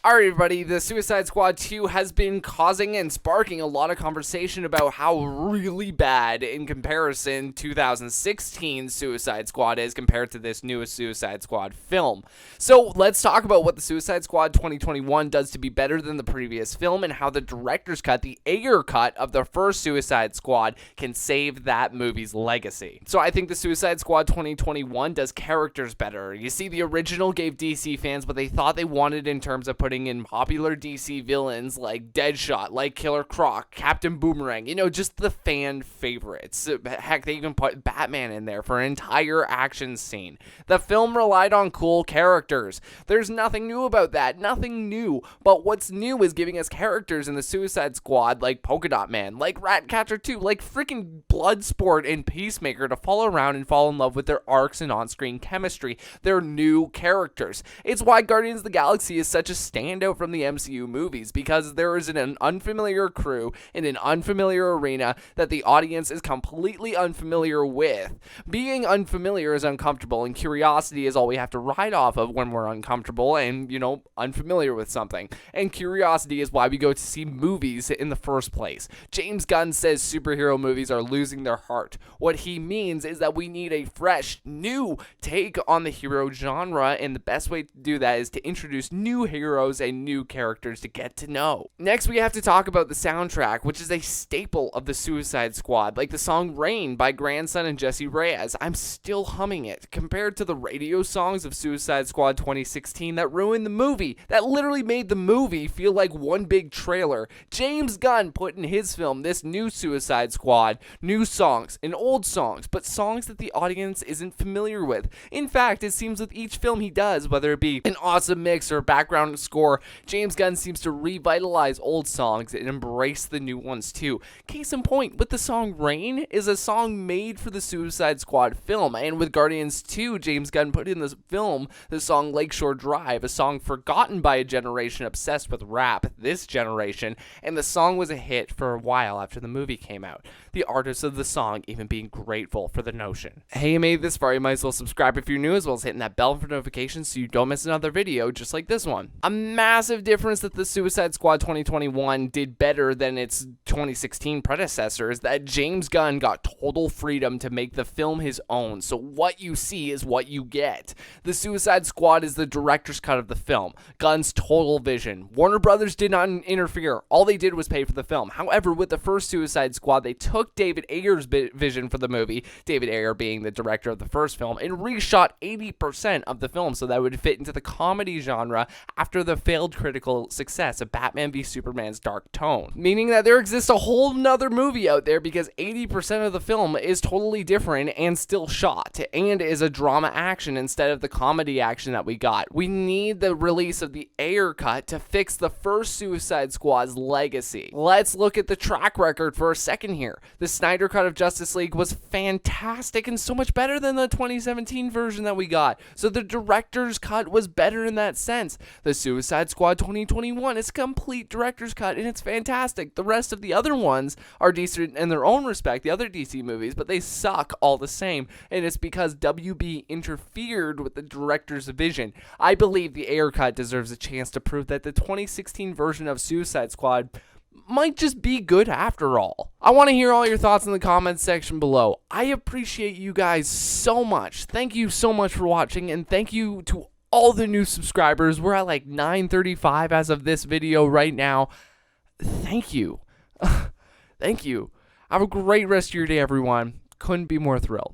Alright everybody, the Suicide Squad 2 has been causing and sparking a lot of conversation about how really bad in comparison 2016 Suicide Squad is compared to this newest Suicide Squad film. So let's talk about what the Suicide Squad 2021 does to be better than the previous film and how the director's cut, the Ayer Cut of the first Suicide Squad, can save that movie's legacy. So I think the Suicide Squad 2021 does characters better. You see, the original gave DC fans what they thought they wanted in terms of putting in popular DC villains like Deadshot, like Killer Croc, Captain Boomerang, just the fan favorites. Heck, they even put Batman in there for an entire action scene. The film relied on cool characters. There's nothing new about that, nothing new. But what's new is giving us characters in the Suicide Squad like Polka Dot Man, like Ratcatcher 2, like freaking Bloodsport and Peacemaker to follow around and fall in love with their arcs and on-screen chemistry. They're new characters. It's why Guardians of the Galaxy is such a standout from the MCU movies, because there is an unfamiliar crew in an unfamiliar arena that the audience is completely unfamiliar with. Being unfamiliar is uncomfortable, and curiosity is all we have to ride off of when we're uncomfortable and, unfamiliar with something. And curiosity is why we go to see movies in the first place. James Gunn says superhero movies are losing their heart. What he means is that we need a fresh, new take on the hero genre, and the best way to do that is to introduce new heroes and new characters to get to know. Next, we have to talk about the soundtrack, which is a staple of the Suicide Squad, like the song Rain by Grandson and Jesse Reyes. I'm still humming it. Compared to the radio songs of Suicide Squad 2016 that ruined the movie, that literally made the movie feel like one big trailer, James Gunn put in his film, this new Suicide Squad, new songs and old songs, but songs that the audience isn't familiar with. In fact, it seems with each film he does, whether it be an awesome mix or background score, James Gunn seems to revitalize old songs and embrace the new ones too. Case in point, with the song Rain is a song made for the Suicide Squad film, and with Guardians 2, James Gunn put in the film the song Lakeshore Drive, a song forgotten by a generation obsessed with rap, this generation, and the song was a hit for a while after the movie came out. The artist of the song even being grateful for the notion. Hey, you made this far, you might as well subscribe if you're new, as well as hitting that bell for notifications so you don't miss another video just like this one. A massive difference that the Suicide Squad 2021 did better than its 2016 predecessor is that James Gunn got total freedom to make the film his own, so what you see is what you get. The Suicide Squad is the director's cut of the film, Gunn's total vision. Warner Brothers did not interfere, all they did was pay for the film. However, with the first Suicide Squad, they took David Ayer's vision for the movie, David Ayer being the director of the first film, and reshot 80% of the film so that it would fit into the comedy genre after the failed critical success of Batman v Superman's dark tone. Meaning that there exists a whole nother movie out there because 80% of the film is totally different and still shot, and is a drama action instead of the comedy action that we got. We need the release of the Ayer Cut to fix the first Suicide Squad's legacy. Let's look at the track record for a second here. The Snyder Cut of Justice League was fantastic and so much better than the 2017 version that we got. So the director's cut was better in that sense. The Suicide Squad 2021 is a complete director's cut and it's fantastic. The rest of the other ones are decent in their own respect, the other DC movies, but they suck all the same. And it's because WB interfered with the director's vision. I believe the Ayer Cut deserves a chance to prove that the 2016 version of Suicide Squad might just be good after all. I want to hear all your thoughts in the comments section below. I appreciate you guys so much. Thank you so much for watching, and thank you to all the new subscribers. We're at like 935 as of this video right now. Thank you. Thank you. Have a great rest of your day, everyone. Couldn't be more thrilled.